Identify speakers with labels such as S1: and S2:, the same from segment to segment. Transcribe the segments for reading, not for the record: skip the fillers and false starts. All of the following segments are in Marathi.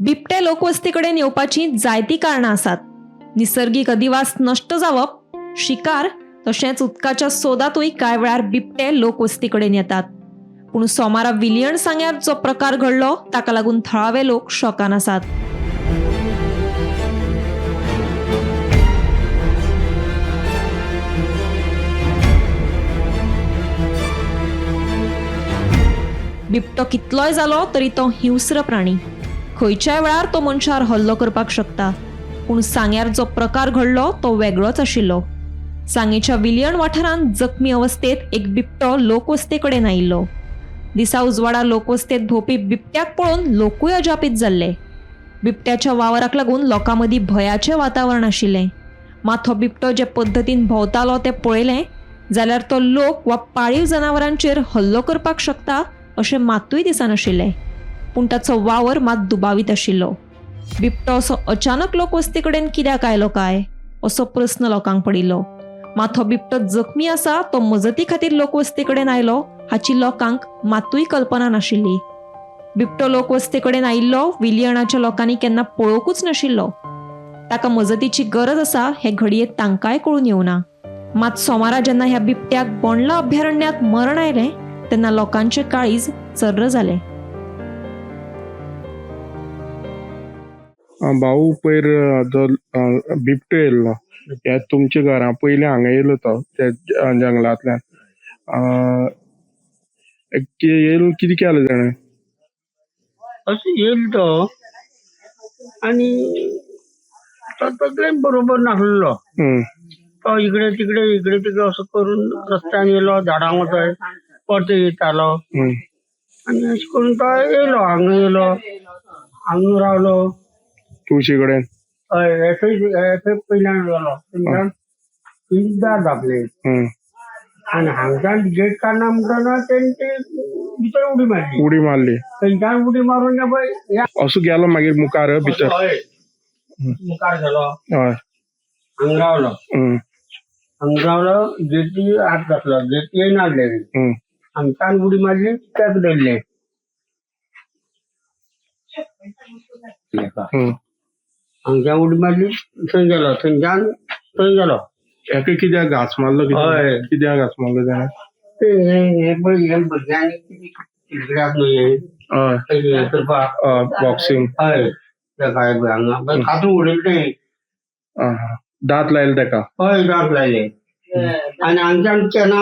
S1: बिबटे लोकवस्तीकडेन येवपाची जायती कारणां आसात. निसर्गीक अधिवास नष्ट जावप, शिकार तशेंच उदकाच्या सोदातूय कांय वेळार बिबटे लोकवस्तीकडेन येतात. पूण सोमारा विलियण सांग्यार जो प्रकार घडलो ताका लागून थळावे लोक शॉकान आसात. बिबटो कितलोय जालो तरी तो हिंस्र प्राणी. खंयच्याय वेळार तो मनशार हल्लो करपाक शकता. पूण सांग्यार जो प्रकार घडलो तो वेगळोच आशिल्लो. सांगेच्या विलियण वाठारांत जखमी अवस्थेत एक बिबटो लोकवस्ते कडेन आयिल्लो. दिसा उजवाडा लोकवस्तेत भोंवपी बिबट्याक पळोवन लोकूय अजापीत जाल्ले. बिबट्याच्या वावराक लागून लोकां मदीं भयाचें वातावरण आशिल्लें. मात हो बिबटो जे पद्दतीन भोंवतालो तें पळयलें जाल्यार तो लोक वा पाळीव जनावरांचेर हल्लो करपाक शकता अशें मातूय दिसनाशिल्लें. पूण ताचो वावर मात दुबावीत आशिल्लो. बिबटो असो अचानक लोकवस्ती कडेन कित्याक आयलो काय असो प्रस्न लोकांक पडिल्लो. मात हो बिबटो जखमी आसा तो मजती खातीर लोकवस्ती कडेन आयलो हाची लोकांक मातूय कल्पना नाशिल्ली. बिबटो लोकवस्ती कडेन आयिल्लो विलियणाच्या लोकांनी केन्ना पळोवंकूच नाशिल्लो. ताका मजतीची गरज आसा हें घडये तांकांय कळून येवना. मात सोमारा जेन्ना ह्या बिबट्याक बोंडला अभयारण्यात मरण आयलें तेन्ना लोकांचें काळीज चर्र जालें.
S2: भाऊ पयर जो बिबटो येयल्लो हे तुमच्या घरा पयलीं हांगा येयलो तो त्या जंगलांतल्यान येयलो कितें केलें ताणें?
S3: असं येईल तो आणि तसं बरोबर नासलेलो. तो इकडे तिकडे असं करून रस्त्याने येलो, झाडांक वचय परत येतालो आणि अशें करून तो येयलो, हांगा येयलो, हांगा रावलो.
S2: तुळशी कडेन
S3: हय पयल्यान गेलो दार धापले आणि हांगच्यान गेट काडना म्हणटना तेंची भितर उडी मारली. थंयच्यान उडी मारून
S2: असो गेलो मागीर मुखार भितर
S3: मुखार गेलो,
S2: हय
S3: हांगा रावलो, गेटी हात घातलो, गेटी येयना हांगच्यान उडी मारली, त्याक धरले. हांगच्यान उडी मारली, थंय गेलो, थंयच्यान थंय गेलो.
S2: एका कित्याक घास मारलो? कित्याक घास मारलो ताणें?
S3: हे भुरग्यांनी कितें न्हू करपाक
S2: बॉक्सिंग
S3: हय हातून उडयले ते
S2: दात लायले ताका.
S3: हय दात लायले आनी हांगच्यान चेना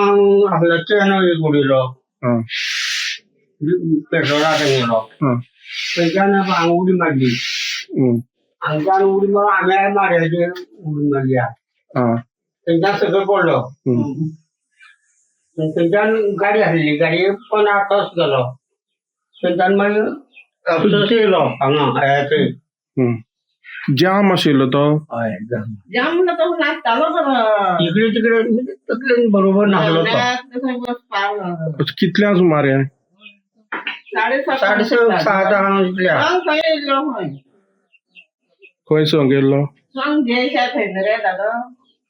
S3: आपलो चेनो एक उडयलो, पेट्रोलाक गेलो, थंयच्यान हांगा उडी मारली. हांगच्यान उडी मारून हांवें मारयाचेर उडी मारली. थंयच्यान सकयल पडलो. थंयच्यान गाडी आसली, गाडये 15 तास गेलो. थंयच्यान मागीर येयलो हांगा
S2: जाम आशिल्लो तो.
S3: जाम इकडे तिकडे तकलेन बरोबर नासलो तो.
S2: कितल्या सुमार?
S3: 6:30 इतल्या.
S2: खंय सो गेल्लो?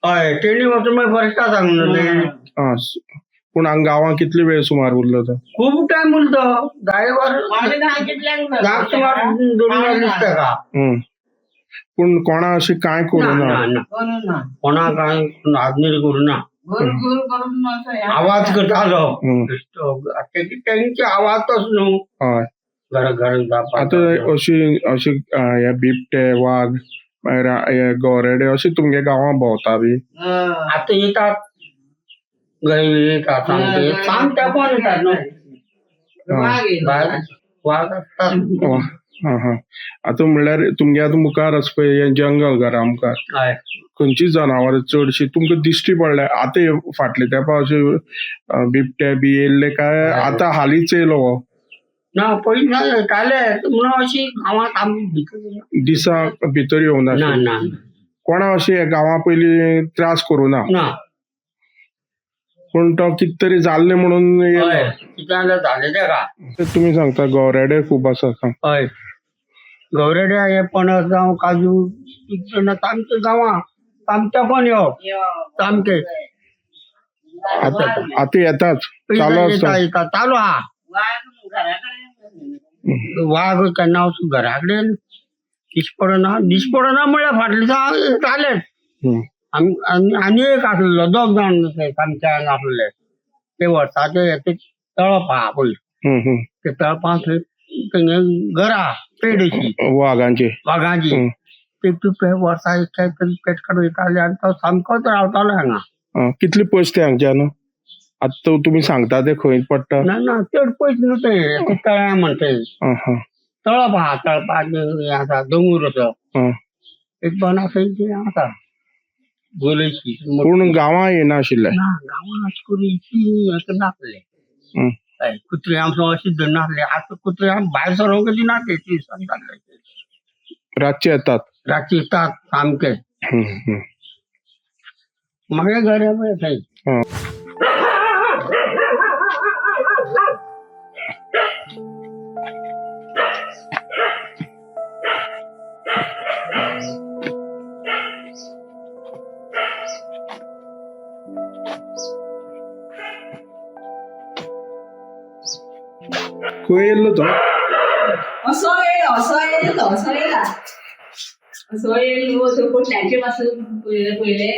S3: हय तेणी वचून मागीर फॉरेस्टा सांगलें.
S2: पूण हांगा गांवां कितले वेळ सुमार उरलो तो?
S3: खूब टायम उरलो, 10 वर 10 सुमार 2 वर दिसता.
S2: पूण कोणा अशें कांय करूना?
S3: कोणा कांय हाजनीर करूना. आवाज करतालो तेंचे आवाज तस न्हू.
S2: हय
S3: घर
S2: आतां अशी हे बिबटे वाघ मागीर गोरेडे अशे तुमगे गांवां भोंवता बी?
S3: आतां येतात येतात सांग तेंपान येतात न्हू. वाघ आसतात.
S2: आतां म्हणल्यार तुमगे आतां मुखार आसा पळय हें जंगल घरा मुखार, खंयची जनावरां चडशी तुमकां दिश्टी पडल्या? आतां फाटल्या तेंपा अशे बिबटे बी येयल्ले काय आतां हालींच येयलो हो?
S3: ना पयलीं येताले म्हणून अशी गांवांत
S2: दिसा भितर येवना? कोणा अशें गांवां पयलीं त्रास करूना? पूण तो कितें तरी जाल्लें म्हणून
S3: कितें जालें तेका.
S2: तुमी सांगता गोरेडे खूब आसा.
S3: हय गवरेडे हे पणस जावं काजू सामके गांवां सामके पण सामके
S2: आतां येताच
S3: चालू आहा. वाघ केन्ना वचून घरा कडेन दिश पडना म्हळ्यार फाटले जालेच
S2: हम्म.
S3: आनी एक आसलेलो 2 जाण आमच्या हांगा आसले ते वर्साचे ते तळप आहा पळय
S2: हम्म, हम्म.
S3: ते तळपां थंय घरा पेडशी
S2: वाघांचे
S3: वाघाची
S2: हम्म.
S3: ते वर्सा पेट काडून येताले आनी तो सामकोच रावतालो हांगा
S2: कितले पयस ते हांगच्यान आतां तुम्ही सांगता ते खंय पडटा
S3: ना चड पयस न्हू ते तळ्या म्हणटा
S2: हा,
S3: तळप आहा तळपाक हे आसा दोंगूर असो
S2: हा.
S3: एक दोन थंय आसा गोलेशी
S2: पूण गांवां येना आशिल्ले
S3: ना गांवां अशें करून नासले
S2: हम्म.
S3: कुत्रे आमचो अशी नासले आतां कुत्रे भायर सरोंक दिना ते सांगताले
S2: रातचे येतात
S3: रातचे येतात सामके
S2: हम्म, हम्म.
S3: म्हागे घर पळय थंय
S2: हा. खंय येयल्लो तो
S4: असो येयलो तो कोटल्याचे पासून पयले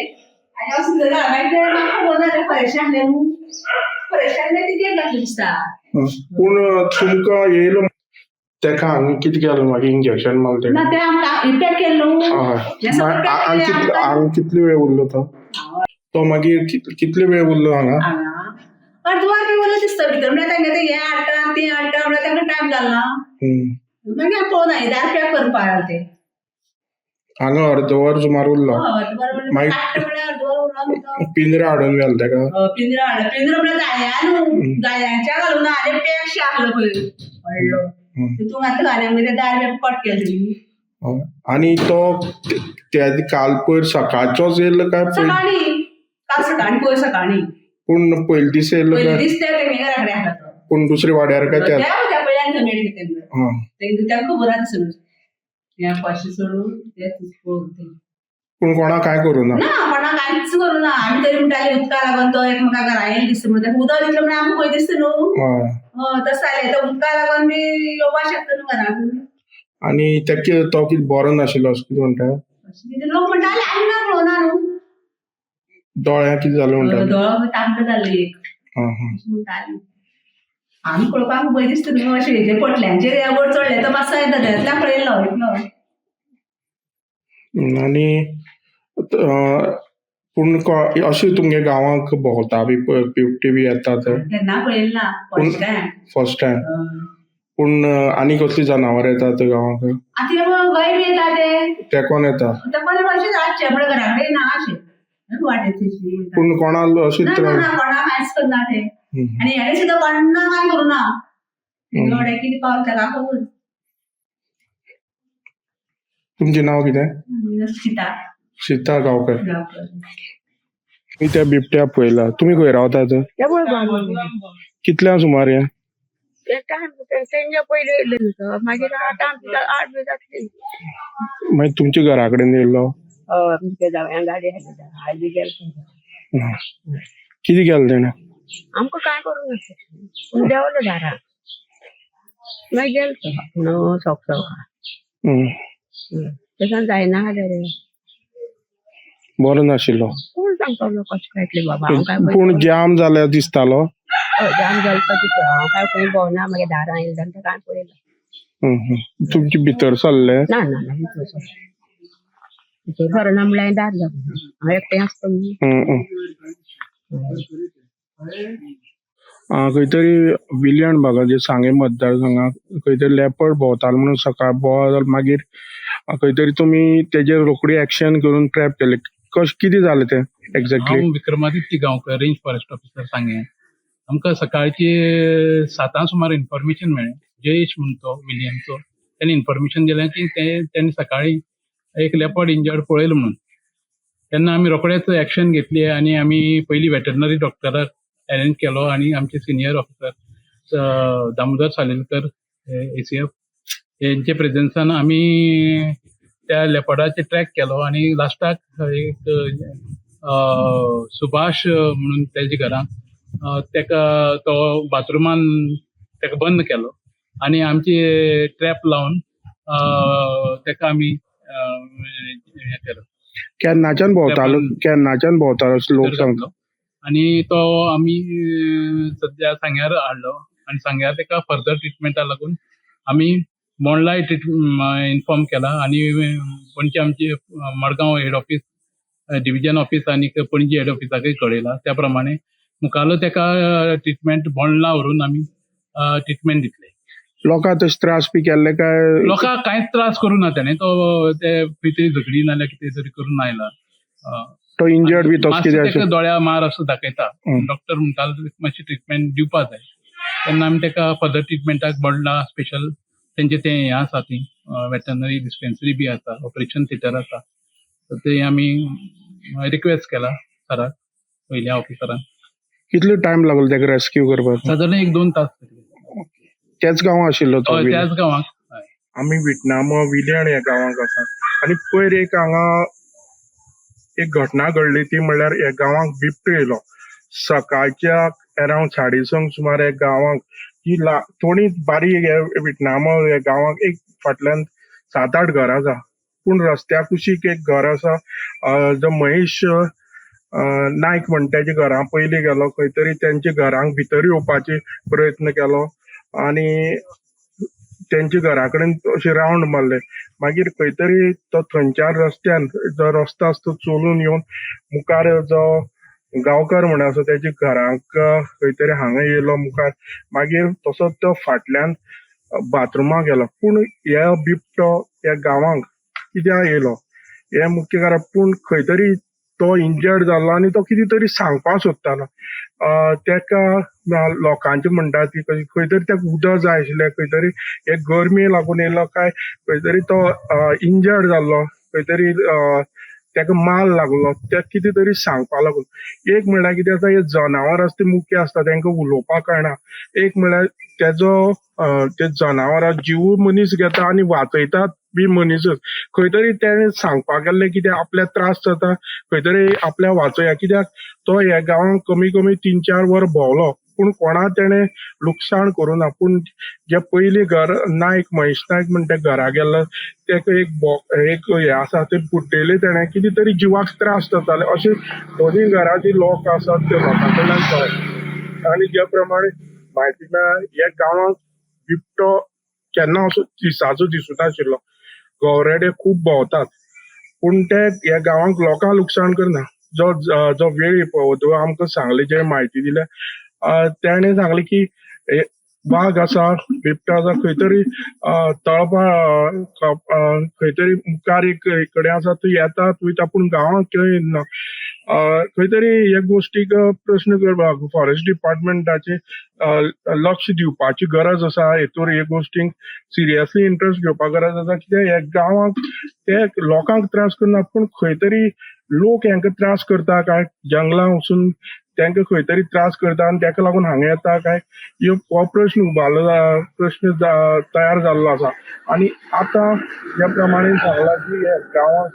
S4: आनी असो जाल्यार हांवें म्हाका खबर परेशान न्हू परेशान तिकेट घातली दिसता
S2: पूण तुमकां येयलो तेका हांगा कितें केलें मागीर इंजेक्शन मारलें
S4: ना ते आमकां इम्पॅक्ट केलें न्हू
S2: हांगा कितले वेळ उरलो तो मागीर कितले वेळ उरलो हांगा
S4: अर्धवर बी उरलो दिसता भितर म्हणल्यार तांगे ते हे हाडटा तें हाडटा म्हणल्यार तांकां टायम जालना मागीर हांव पळोवना 10 रुपया करपा आयलो ते
S2: हांगा अर्दवर सुमार उरलो पिंजरा हाडून गेलो तेका
S4: पिंजरा हाडलो पिंजरा म्हणल्यार जाया न्हू जायांच्या घालून आनी पेक्श आसलो पळय व्हडलो तितून आतां घाल्या मागीर 10 रुपया कट केलो
S2: आनी तो काल पयर सकाळचोच येयलो काय
S4: सकाळी काल सकाळी पयर सकाळी
S2: पूण पयले दीस येयलो
S4: पयले
S2: काय
S4: दीस ते तेंगे घरा कडेन आसलो तो
S2: पूण दुसरे वाड्यार काय त्या
S4: त्या पयल्यान जमेड तेंगे
S2: हा.
S4: तेंगे खबर आसा सगळं ह्या पाशी सोडून ते पळोवन
S2: पूण कोणा काय करूना
S4: ना कोणा कांयच करूं ना आमी तरी म्हणटाले उदका लागून तो एकमेका घरा येयला दिसता म्हणून उदक दितलो म्हणल्यार आमकां खंय दिसता न्हू तशें जालें तो उदका लागून बी येवपाक शकता न्हू घराक
S2: आनी तेका तो कितें बरो नाशिल्लो अशें कितें म्हणटा
S4: कितें लोक म्हणटाले आमी ना पळोवना न्हू
S2: दोळ्याक कितें जालें म्हणटा
S4: दोळो तांबडो जाल्लो एक म्हणटाले आमी पळोवपाक भंय दिसता न्हू अशें हेजे पोटल्यांचेर वयर चडले तो मातसो येतल्यान पळयलो इतलो
S2: आनी पूण अशें तुमगे गांवांक भोंवता बी बिबटे बी येता ते
S4: केन्ना पळयलें ना
S2: फर्स्ट टायम पूण आनी कसली जनावर येतात गांवांक
S4: आतां गय बी येता
S2: ते कोण येता
S4: ते बरें अशें जातचें म्हणल्यार घरा कडेन ना अशें वाटेची
S2: पूण कोणाक अशें
S4: कोणा कांयच करना ते आनी हेणे सुद्दां कोणा कांय करूना एवढे कितें पावल ताका खबर
S2: तुमचें नांव कितें
S4: सीता
S2: सीता गांवकर तुमी त्या बिबट्या पळयला तुमी खंय रावतात कितल्या सुमार हे
S3: पयले मागीर 8 बी जातली
S2: मागीर तुमच्या घरा कडेन येयलो
S3: गाडी हायली गेलो
S2: कितें केलें तेणें
S3: आमकां काय करूंक नासलें देंवलो दारा मागीर गेलो सोक तसोन जायना जालें
S2: बरो नाशिल्लो
S3: कोण सांगतलो कशें कायतलें बाबा हांव काय
S2: पूण जाम जाल्यार दिसतालो
S3: जाम जालें हांव काय पळय भोंवना मागीर दारा येयलो तेन्ना काय पळयलो
S2: तुमचे भितर सरले
S3: ना ना ना भितर सरना म्हणल्यार दार जालें हांव एकटें आसता न्ही
S2: खंय तरी विलियन भागाचे सांगे मतदारसंघात खंय तरी लेपर्ड भोंवतालो म्हणून सकाळ बोवाळ मागीर खंय तरी तुमी तेजेर रोखडी एक्शन करून ट्रॅप केले कितें जालें तें एक्झॅक्टली
S5: हांव Vikramaditya Gaonkar range forest officer सांगे आमकां सकाळची 7 सुमार इन्फॉर्मेशन मेळ्ळें जयेश म्हणून तो विलियमचो ताणें इन्फॉर्मेशन दिलें की तेणी सकाळी एक लेपर्ड इंजर्ड पळयलो म्हणून तेन्ना आमी रोखडेच एक्शन घेतली आनी आमी पयलीं वेटरनरी डॉक्टराक अरेंज केलो आनी आमचे senior officer Damodar Salelkar ACF हेंचे प्रेझेन्सान आमी त्या लेपर्डाचे ट्रॅक केलो आनी लास्टाक एक सुभाष म्हणून तेजे घरांत तेका तो बाथरुमान तेका बंद केलो आनी आमची ट्रॅप लावन तेका आमी हें केलो
S2: केन्नाच्यान भोंवतालो लोक सांगता
S5: घातलो. आणि तो आमी सध्या सांग्यार हाडलो आणि सांग्यार तेका फर्दर ट्रिटमेंटा लागून आमी बोंडला इन्फॉर्म केला आणि पणजी आमची Madgaon head office division office आणि पणजी हेड ऑफिसाकय कळयला. त्या प्रमाणे मुखाल्लो तेका ट्रिटमेंट बोंडला व्हरून आमी ट्रिटमेंट दितले.
S2: लोकांक तशे त्रास बी केल्ले काय?
S5: लोकांक कांयच त्रास करूं ना ताणें. तो ते खंय तरी झगडी नाल्यार कितें तरी करून आयला.
S2: तो इंजर्ड बी तसो
S5: मातसो
S2: कितें
S5: तेका दोळ्या मार असो दाखयता. डॉक्टर म्हणटालो मातशी ट्रिटमेंट दिवपा जाय. तेन्ना आमी तेका फर्दर ट्रिटमेंटाक बोंडला स्पेशल तेंचे ते हें आसा ती वेटनरी डिस्पेन्सरी बी आसा, ऑपरेशन थिएटर आसा. तर ते आमी रिक्वेस्ट केला सराक, पयल्या ऑफिसरान.
S2: कितलो टायम लागलो तेका रेस्क्यू करपाक?
S5: सादारण 1-2 तास तरी.
S2: त्याच गांवां आशिल्लो तो?
S5: हय, त्याच गांवांक. हय.
S2: आमी विटनाम विलेण ह्या गांवांक आसा आनी पयर एक हांगा एक घटना घडली ती म्हणल्यार ह्या गांवांक बिबटो येयलो. सकाळच्या अरावंड 6:30 सुमार ह्या गांवांक ही थोडी बारीक विटनाम ह्या गांवांक एक फाटल्यान 7-8 घरां आसा, पूण रस्त्या कुशीक एक घर आसा. जो महेश नायक म्हणटा तेजे घरा पयलीं गेलो, खंय तरी तेंच्या घरांक भितर येवपाचे प्रयत्न केलो आणि तेंच्या घरा कडेन अशे राउंड मारले. मागीर खंय तरी तो थंयच्यान रस्त्यान जो रस्तो आसा तो चलून येवन मुखार जो गांवकार म्हण आसा तेच्या घराक खंय तरी हांगा येयलो मुखार. मागीर तसोच तो फाटल्यान बाथरुमाक गेलो. पूण ह्या बिबटो ह्या गांवांक कित्याक येयलो हें मुख्य कारण. पूण खंय तरी तो इंजर्ड जाल्लो आनी तो कितें तरी सांगपाक सोदतालो. तेका लोकांचे म्हणटात की खंय तरी तेका उदक जाय आशिल्लें, खंय तरी हे गरमी लागून येयलो काय खंय तरी तो इंजर्ड जाल्लो, खंय तरी तेका माल लागलो, ते कितें तरी सांगपा लागून. एक म्हणल्यार कितें आसा, हे जनावर आसा ते मुख्य आसता तेंका उलोवपाक कळना. एक म्हणल्यार तेजो ते जनावरां जीव मनीस घेता आनी वाचयतात बी मनीसच. खंय तरी तेणें सांगपाक गेल्लें कितें आपल्याक त्रास जाता, खंय तरी आपल्या वाचया. कित्याक तो ह्या गांवांक कमी कमी 3-4 वर भोंवलो पूण कोणा तेणें लुकसाण करूं ना. पूण जे पयलीं घर नायक महेश नायक म्हणटा घरा गेल्लो तेका एक हे आसा ते फुट्टेले तेणें कितें तरी जिवाक त्रास जाताले अशें दोनूय घराचे लोक आसात ते लोकां कडल्यान कळ्ळें. आनी ज्या प्रमाणे म्हायती मेळ्ळ्या ह्या गांवांक बिबटो केन्ना असो दिसाचो दिसूं नाशिल्लो. गवरेडे खूब भोंवतात पूण ते ह्या गांवांक लोकांक लुकसाण करना. जो वेळ वधू आमकां सांगले, जे म्हायती दिल्या तेणें सांगलें की वाघ आसा, बिबटो आसा, खंय तरी तळपा खंय तरी मुखार एक कडेन आसा थंय येतात वयता पूण गांवांक खंय येना. खंय तरी ह्या गोश्टीक प्रश्न करपाक फॉरेस्ट डिपार्टमेंटाचे लक्ष दिवपाची गरज आसा. हेतूर ह्या गोश्टींक सिरियसली इंट्रस्ट घेवपाक गरज आसा. कित्याक ह्या गांवांक ते लोकांक त्रास करना पूण खंय तरी लोक हांकां त्रास करता काय, जंगलां वचून तांकां खंय तरी त्रास करता आनी ताका लागून हांगा येता काय, हो प्रश्न तयार जाल्लो आसा. आनी आतां ज्या प्रमाणे सांगला की ह्या गांवांक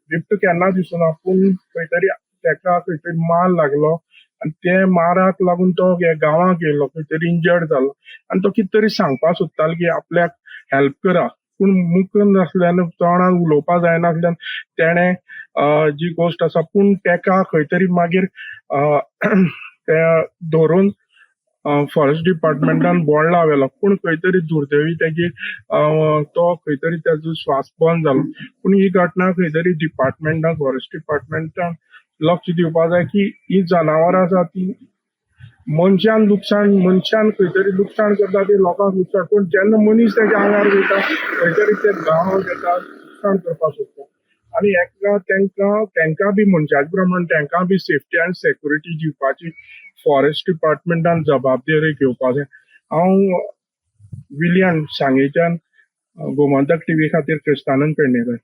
S2: बिबटो केन्ना दिसूना पूण खंय तरी ताका खंय तरी मार लागलो आनी ते माराक लागून तो ह्या गांवांक येयलो, खंय तरी इंजर्ड जालो आनी तो कितें तरी सांगपाक सोदतालो की आपल्याक हेल्प करा. पूण मुख नासल्यान तोंडान उलोवपा जायनासल्यान तेणें जी गोश्ट आसा पूण तेका खंय तरी मागीर ते धरून फॉरेस्ट डिपार्टमेंटान बोंडला व्हेलो. पूण खंय तरी दुर्दैवी तेजी तो खंय तरी तेजो स्वास बंद जालो. पूण ही घटना खंय तरी डिपार्टमेंटान फॉरेस्ट डिपार्टमेंटान लक्ष दिवपाक जाय की ही जनावरां आसा ती मनशान खंय तरी लुकसाण करता, ते लोकांक लुकसाण. पूण जेन्ना मनीस तेच्या आंगार वयता खंय तरी ते गांव घेता लुकसाण करपाक सोदता. आनी हेका तेंकां बी मनशाचे प्रमाण तेंकां बी सेफ्टी आनी सेक्युरिटी दिवपाची फॉरेस्ट डिपार्टमेंटान जबाबदारी घेवपाक जाय. हांव विलियन सांगेच्यान गोमंतक टीव्ही खातीर क्रिस्तानंद पेडणेकर.